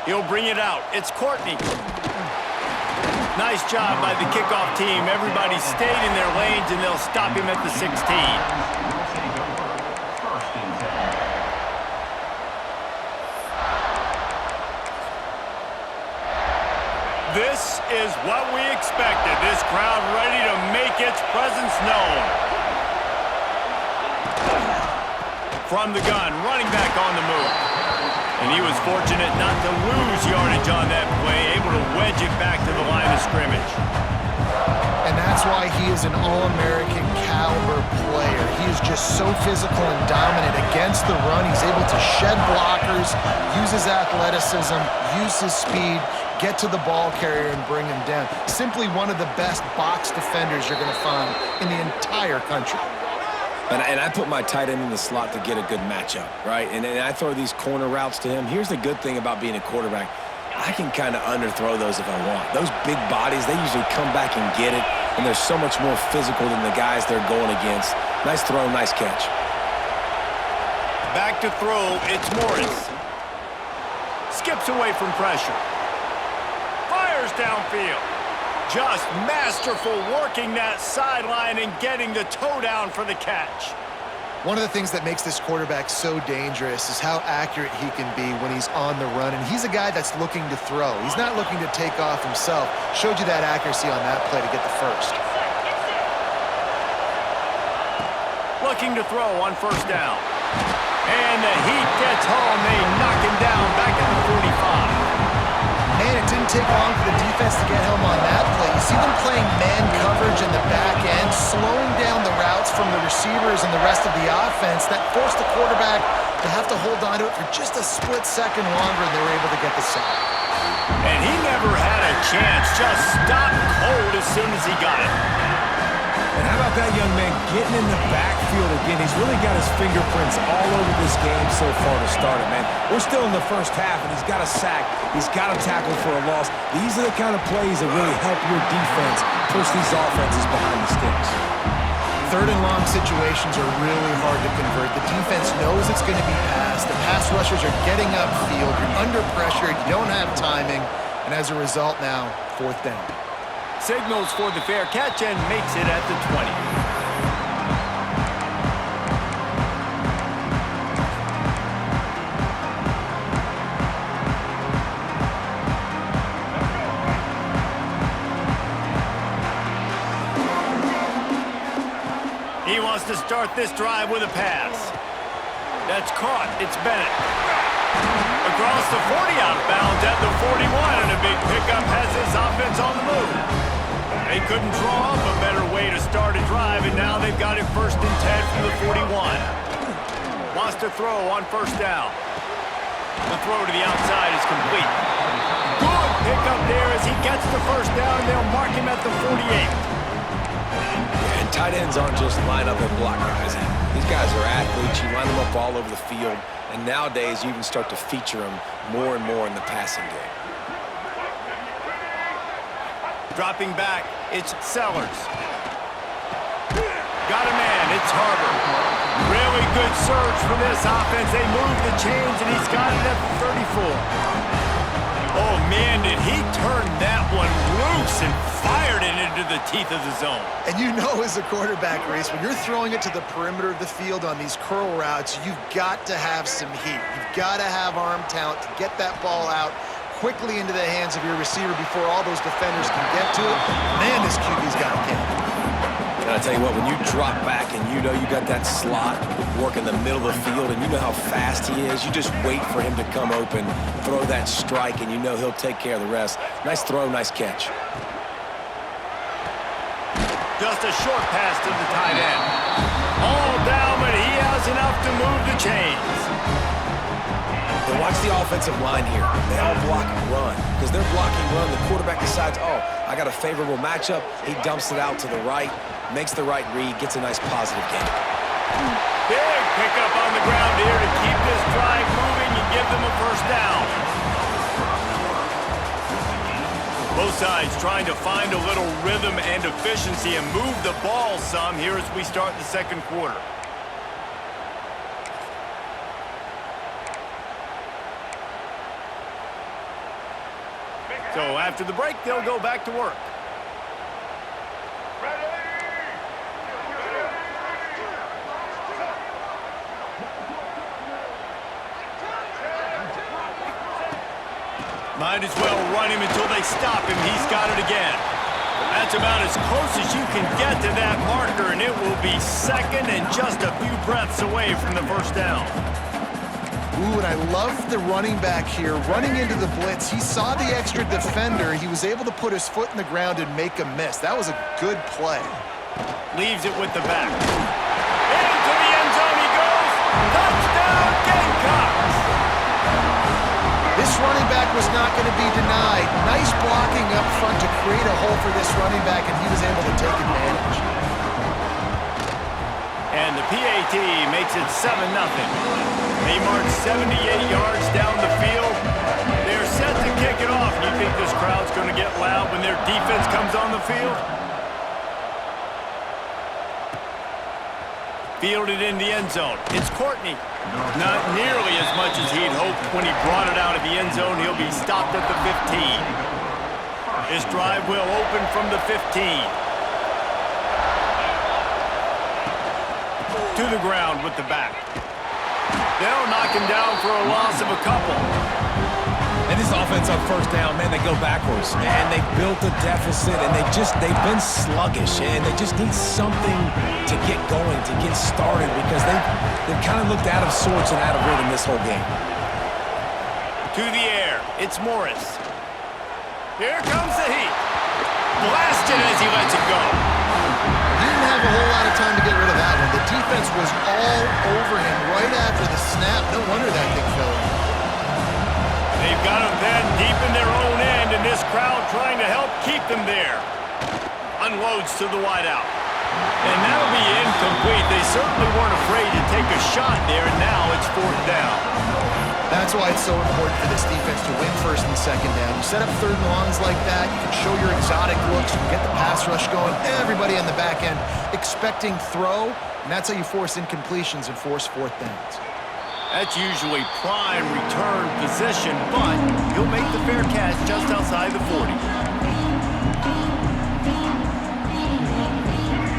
He'll bring it out. It's Courtney. Nice job by the kickoff team. Everybody stayed in their lanes, and they'll stop him at the 16. This is what we expected. This crowd ready to make its presence known. From the gun, running back on the move. And he was fortunate not to lose yardage on that play, able to wedge it back to the line of scrimmage. And that's why he is an All-American caliber player. He is just so physical and dominant against the run. He's able to shed blockers, use his athleticism, use his speed, get to the ball carrier and bring him down. Simply one of the best box defenders you're going to find in the entire country. And I put my tight end in the slot to get a good matchup, right? And I throw these corner routes to him. Here's the good thing about being a quarterback. I can kind of underthrow those if I want. Those big bodies, they usually come back and get it, and they're so much more physical than the guys they're going against. Nice throw, nice catch. Back to throw, it's Morris. Skips away from pressure. Fires downfield. Just masterful working that sideline and getting the toe down for the catch. One of the things that makes this quarterback so dangerous is how accurate he can be when he's on the run. And he's a guy that's looking to throw. He's not looking to take off himself. Showed you that accuracy on that play to get the first. Looking to throw on first down. And the heat gets home. They knock him down back at the 45. Man, it didn't take long for the defense to get home on that play. You see them playing man coverage in the back end, slowing down the routes from the receivers and the rest of the offense. That forced the quarterback to have to hold on to it for just a split second longer, and they were able to get the sack. And he never had a chance. Just stopped cold as soon as he got it. And how about that young man getting in the backfield again? He's really got his fingerprints all over this game so far to start it, man. We're still in the first half, and he's got a sack. He's got a tackle for a loss. These are the kind of plays that really help your defense push these offenses behind the sticks. Third and long situations are really hard to convert. The defense knows it's going to be passed. The pass rushers are getting upfield. You're under pressure. You don't have timing. And as a result now, fourth down. Signals for the fair catch and makes it at the 20. He wants to start this drive with a pass. That's caught. It's Bennett. Across the 40 out of bounds at the 41, and a big pickup has this offense on the move. They couldn't draw up a better way to start a drive, and now they've got it 1st and 10 from the 41. Wants to throw on first down. The throw to the outside is complete. Good pickup there as he gets the first down, and they'll mark him at the 48. And tight ends aren't just line up and block guys. These guys are athletes. You line them up all over the field. And nowadays, you even start to feature them more and more in the passing game. Dropping back, it's Sellers. Got a man, it's Harbor. Really good surge for this offense. They move the chains, and he's got it at the 34. Oh, man, did he turn that one loose and fired it into the teeth of the zone. And you know as a quarterback, Reese, when you're throwing it to the perimeter of the field on these curl routes, you've got to have some heat. You've got to have arm talent to get that ball out quickly into the hands of your receiver before all those defenders can get to it. Man, this QB's got a game. And I tell you what, when you drop back and you know you got that slot work in the middle of the field and you know how fast he is, you just wait for him to come open, throw that strike, and you know he'll take care of the rest. Nice throw, nice catch. Just a short pass to the tight end. All down, but he has enough to move the chains. And watch the offensive line here. They all block and run. Because they're blocking run, the quarterback decides, oh, I got a favorable matchup. He dumps it out to the right, makes the right read, gets a nice positive gain. Big pickup on the ground here to keep this drive moving and give them a first down. Both sides trying to find a little rhythm and efficiency and move the ball some here as we start the second quarter. So after the break, they'll go back to work. Might as well run him until they stop him. He's got it again. That's about as close as you can get to that marker, and it will be second and just a few breaths away from the first down. Ooh, and I love the running back here. Running into the blitz, he saw the extra defender. He was able to put his foot in the ground and make a miss. That was a good play. Leaves it with the back. Into the end zone he goes. Touchdown, Gamecocks! This running back was not going to be denied. Nice blocking up front to create a hole for this running back, and he was able to take advantage. And the PAT makes it 7-0. They march 78 yards down the field. They're set to kick it off. You think this crowd's going to get loud when their defense comes on the field? Fielded in the end zone. It's Courtney. Not nearly as much as he'd hoped when he brought it out of the end zone. He'll be stopped at the 15. His drive will open from the 15. To the ground with the back. They'll knock him down for a loss of a couple. And this offense on first down, man, they go backwards. Man, they built a deficit, and they've been sluggish, and they just need something to get going, to get started, because they've kind of looked out of sorts and out of rhythm this whole game. To the air, it's Morris. Here comes the heat. Blasted as he lets it go. He didn't have a whole lot of time to get rid of that one. The defense was all over him right after the snap. No wonder that thing fell. They've got him then deep in their own end, and this crowd trying to help keep them there. Unloads to the wideout. And that'll be incomplete. They certainly weren't afraid to take a shot there, and now it's fourth down. That's why it's so important for this defense to win first and second down. You set up third and longs like that, you can show your exotic looks, you can get the pass rush going, everybody on the back end expecting throw, and that's how you force incompletions and force fourth downs. That's usually prime return position, but he'll make the fair catch just outside the 40.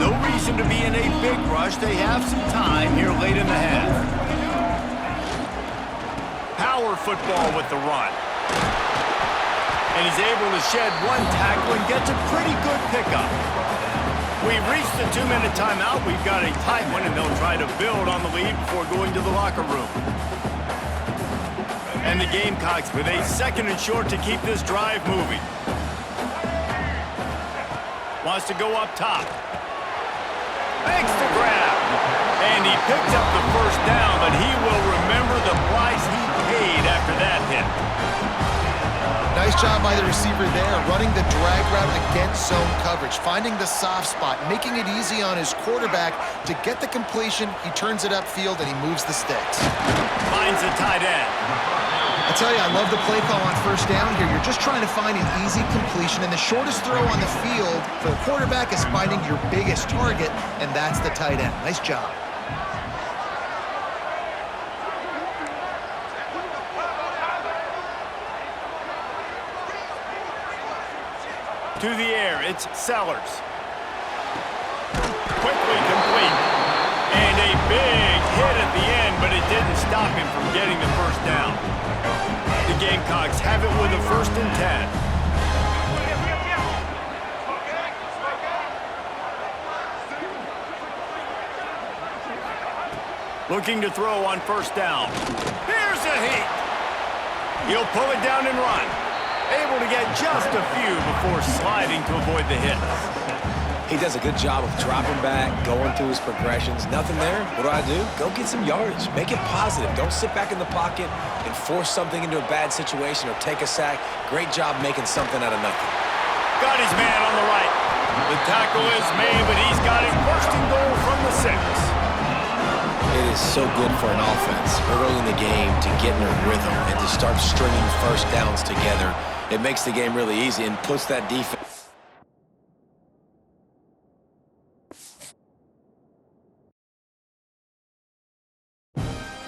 No reason to be in a big rush. They have some time here late in the half. Power football with the run. And he's able to shed one tackle and gets a pretty good pickup. We've reached the 2-minute timeout. We've got a tight one, and they'll try to build on the lead before going to the locker room. And the Gamecocks with a second and short to keep this drive moving. Wants to go up top. Makes the grab. And he picks up the first down, but he will remember the price he paid after that hit. Nice job by the receiver there, running the drag route against zone coverage, finding the soft spot, making it easy on his quarterback to get the completion. He turns it upfield, and he moves the sticks. Finds a tight end. I tell you, I love the play call on first down here. You're just trying to find an easy completion, and the shortest throw on the field for the quarterback is finding your biggest target, and that's the tight end. Nice job. To the air, it's Sellers. Quickly complete. And a big hit at the end, but it didn't stop him from getting the first down. The Gamecocks have it with a 1st and 10. Looking to throw on first down. Here's a heat. He'll pull it down and run. Able to get just a few before sliding to avoid the hit. He does a good job of dropping back, going through his progressions. Nothing there. What do? Go get some yardage. Make it positive. Don't sit back in the pocket and force something into a bad situation or take a sack. Great job making something out of nothing. Got his man on the right. The tackle is made, but he's got him first and goal from the 6. It is so good for an offense early in the game to get in a rhythm and to start stringing first downs together. It makes the game really easy and puts that defense